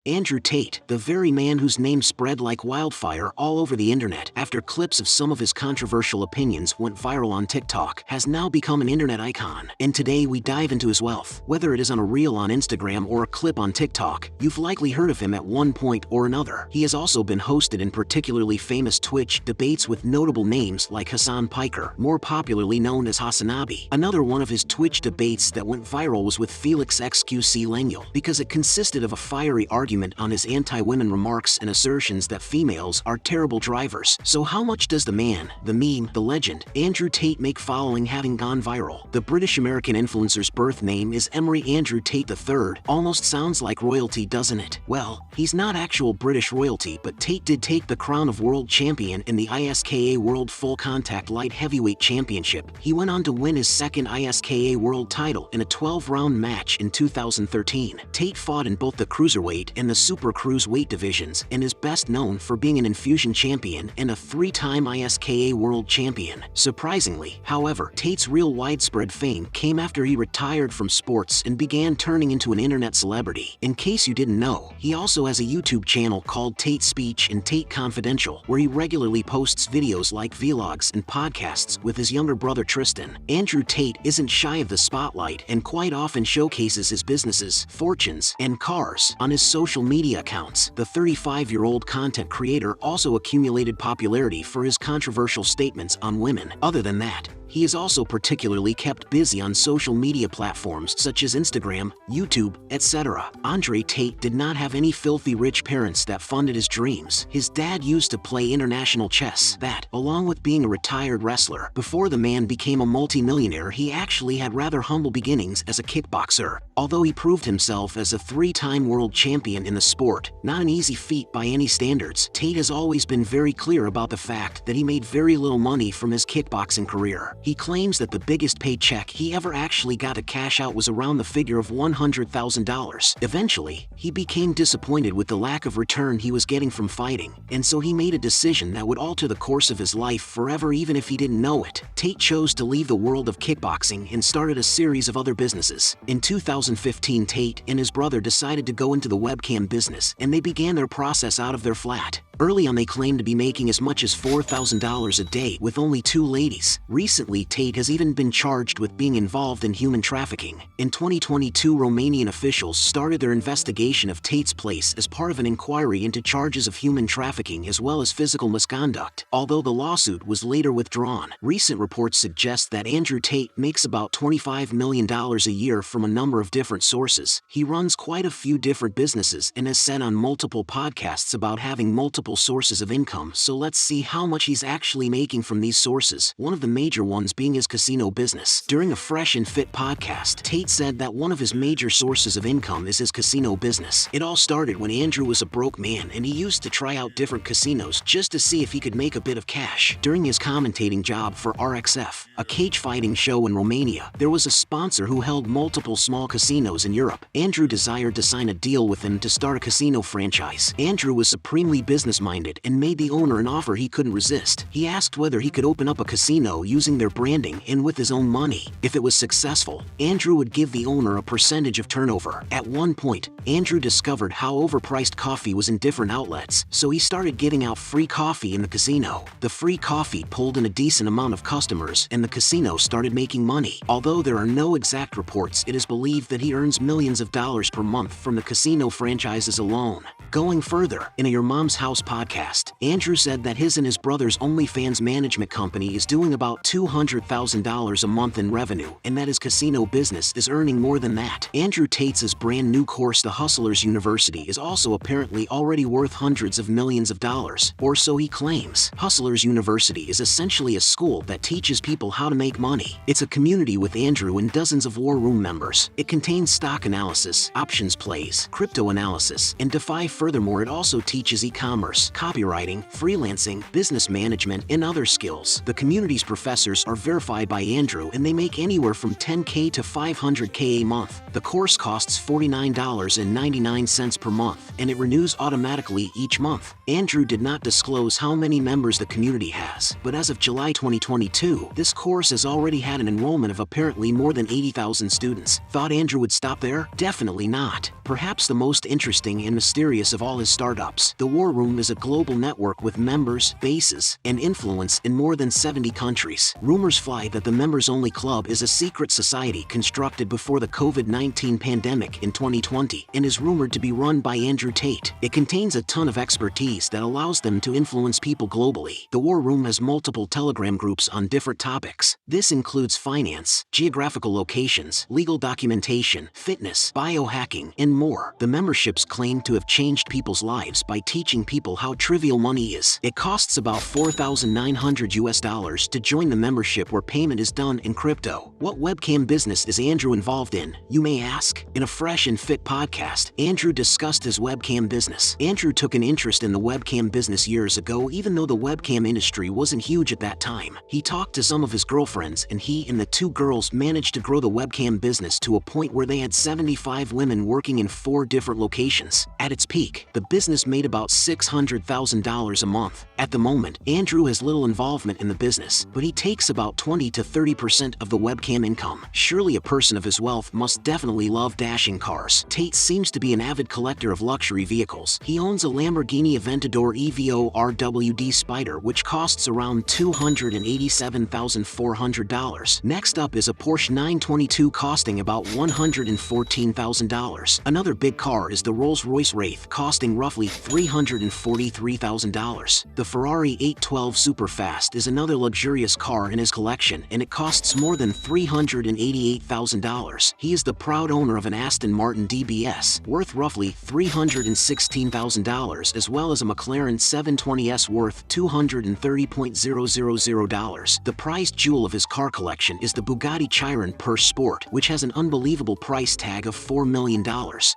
Andrew Tate, the very man whose name spread like wildfire all over the internet after clips of some of his controversial opinions went viral on TikTok, has now become an internet icon. And today we dive into his wealth. Whether it is on a reel on Instagram or a clip on TikTok, you've likely heard of him at one point or another. He has also been hosted in particularly famous Twitch debates with notable names like Hassan Piker, more popularly known as Hassanabi. Another one of his Twitch debates that went viral was with Felix XQC Lenuel, because it consisted of a fiery argument on his anti-women remarks and assertions that females are terrible drivers. So how much does the man, the meme, the legend, Andrew Tate make following having gone viral? The British-American influencer's birth name is Emery Andrew Tate III. Almost sounds like royalty, doesn't it? Well, he's not actual British royalty, but Tate did take the crown of world champion in the ISKA World Full Contact Light Heavyweight Championship. He went on to win his second ISKA world title in a 12-round match in 2013. Tate fought in both the cruiserweight and the super cruiserweight divisions and is best known for being an infusion champion and a 3-time ISKA world champion. Surprisingly, however, Tate's real widespread fame came after he retired from sports and began turning into an internet celebrity. In case you didn't know, he also has a YouTube channel called Tate Speech and Tate Confidential, where he regularly posts videos like vlogs and podcasts with his younger brother Tristan. Andrew Tate isn't shy of the spotlight and quite often showcases his businesses, fortunes, and cars on his social media accounts. The 35-year-old content creator also accumulated popularity for his controversial statements on women. Other than that, he is also particularly kept busy on social media platforms such as Instagram, YouTube, etc. Andrew Tate did not have any filthy rich parents that funded his dreams. His dad used to play international chess. That, along with being a retired wrestler, before the man became a multi-millionaire, he actually had rather humble beginnings as a kickboxer. Although he proved himself as a 3-time world champion in the sport, not an easy feat by any standards, Tate has always been very clear about the fact that he made very little money from his kickboxing career. He claims that the biggest paycheck he ever actually got to cash out was around the figure of $100,000. Eventually, he became disappointed with the lack of return he was getting from fighting, and so he made a decision that would alter the course of his life forever even if he didn't know it. Tate chose to leave the world of kickboxing and started a series of other businesses. In 2015, Tate and his brother decided to go into the webcam business, and they began their process out of their flat. Early on, they claimed to be making as much as $4,000 a day with only 2 ladies. Recently, Tate has even been charged with being involved in human trafficking. In 2022, Romanian officials started their investigation of Tate's place as part of an inquiry into charges of human trafficking as well as physical misconduct, although the lawsuit was later withdrawn. Recent reports suggest that Andrew Tate makes about $25 million a year from a number of different sources. He runs quite a few different businesses and has said on multiple podcasts about having multiple sources of income, so let's see how much he's actually making from these sources, one of the major ones being his casino business. During a Fresh and Fit podcast, Tate said that one of his major sources of income is his casino business. It all started when Andrew was a broke man and he used to try out different casinos just to see if he could make a bit of cash. During his commentating job for RXF, a cage fighting show in Romania, there was a sponsor who held multiple small casinos in Europe. Andrew desired to sign a deal with him to start a casino franchise. Andrew was supremely business-minded and made the owner an offer he couldn't resist. He asked whether he could open up a casino using their branding and with his own money. If it was successful, Andrew would give the owner a percentage of turnover. At one point, Andrew discovered how overpriced coffee was in different outlets, so he started giving out free coffee in the casino. The free coffee pulled in a decent amount of customers and the casino started making money. Although there are no exact reports, it is believed that he earns millions of dollars per month from the casino franchises alone. Going further, in a Your Mom's House podcast, Andrew said that his and his brother's OnlyFans management company is doing about $200,000 a month in revenue, and that his casino business is earning more than that. Andrew Tate's brand new course, The Hustlers University, is also apparently already worth hundreds of millions of dollars, or so he claims. Hustlers University is essentially a school that teaches people how to make money. It's a community with Andrew and dozens of war room members. It contains stock analysis, options plays, crypto analysis, and DeFi. Furthermore, it also teaches e-commerce, e-commerce, copywriting, freelancing, business management, and other skills. The community's professors are verified by Andrew and they make anywhere from $10K to $500K a month. The course costs $49.99 per month, and it renews automatically each month. Andrew did not disclose how many members the community has, but as of July 2022, this course has already had an enrollment of apparently more than 80,000 students. Thought Andrew would stop there? Definitely not. Perhaps the most interesting and mysterious of all his startups, the War Room is a global network with members, bases, and influence in more than 70 countries. Rumors fly that the members-only club is a secret society constructed before the COVID-19 pandemic in 2020 and is rumored to be run by Andrew Tate. It contains a ton of expertise that allows them to influence people globally. The War Room has multiple Telegram groups on different topics. This includes finance, geographical locations, legal documentation, fitness, biohacking, and more. The memberships claim to have changed people's lives by teaching people how trivial money is. It costs about $4,900 to join the membership, where payment is done in crypto. What webcam business is Andrew involved in, you may ask? In a Fresh and Fit podcast, Andrew discussed his webcam business. Andrew took an interest in the webcam business years ago, even though the webcam industry wasn't huge at that time. He talked to some of his girlfriends, and he and the two girls managed to grow the webcam business to a point where they had 75 women working in 4 different locations. At its peak, the business made about $600,000 a month. At the moment, Andrew has little involvement in the business, but he takes about 20 to 30% of the webcam income. Surely a person of his wealth must definitely love dashing cars. Tate seems to be an avid collector of luxury vehicles. He owns a Lamborghini Aventador EVO RWD Spider, which costs around $287,400. Next up is a Porsche 922 costing about $114,000. Another big car is the Rolls-Royce Wraith, costing roughly $343,000. The Ferrari 812 Superfast is another luxurious car in his collection, and it costs more than $388,000. He is the proud owner of an Aston Martin DBS, worth roughly $316,000, as well as a McLaren 720S worth $230,000. The prized jewel of his car collection is the Bugatti Chiron Purse Sport, which has an unbelievable price tag of $4 million.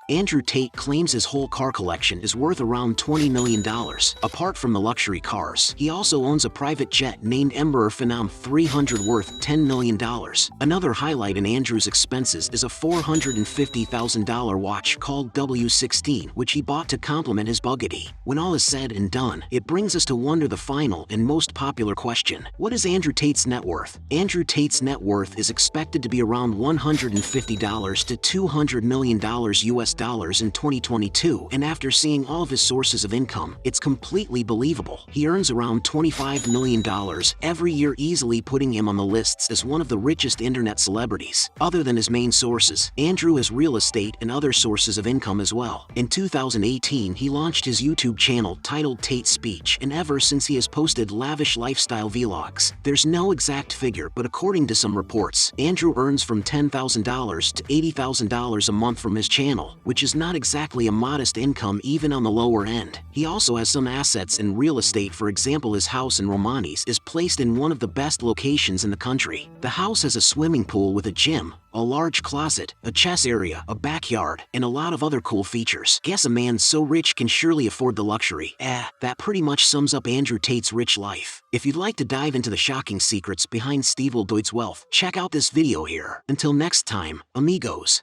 Andrew Tate claims his whole car collection is worth around $20 million. Apart from the luxury cars, he also owns a private jet named Embraer Phenom 300 worth $10 million. Another highlight in Andrew's expenses is a $450,000 watch called W16, which he bought to complement his Bugatti. When all is said and done, it brings us to wonder the final and most popular question: what is Andrew Tate's net worth? Andrew Tate's net worth is expected to be around $150 to $200 million US dollars in 2022, and after seeing all of his sources of income, it's completely believable. He earns around $25 million every year, easily putting him on the lists as one of the richest internet celebrities. Other than his main sources, Andrew has real estate and other sources of income as well. In 2018, he launched his YouTube channel titled Tate Speech, and ever since he has posted lavish lifestyle vlogs. There's no exact figure, but according to some reports, Andrew earns from $10,000 to $80,000 a month from his channel, which is not exactly a modest income even on the lower end. He also has some assets in real estate. For example, his house in Romanis is placed in one of the best locations in the country. The house has a swimming pool with a gym, a large closet, a chess area, a backyard, and a lot of other cool features. Guess a man so rich can surely afford the luxury. That pretty much sums up Andrew Tate's rich life. If you'd like to dive into the shocking secrets behind Steve Deutsch's wealth, check out this video here. Until next time, amigos.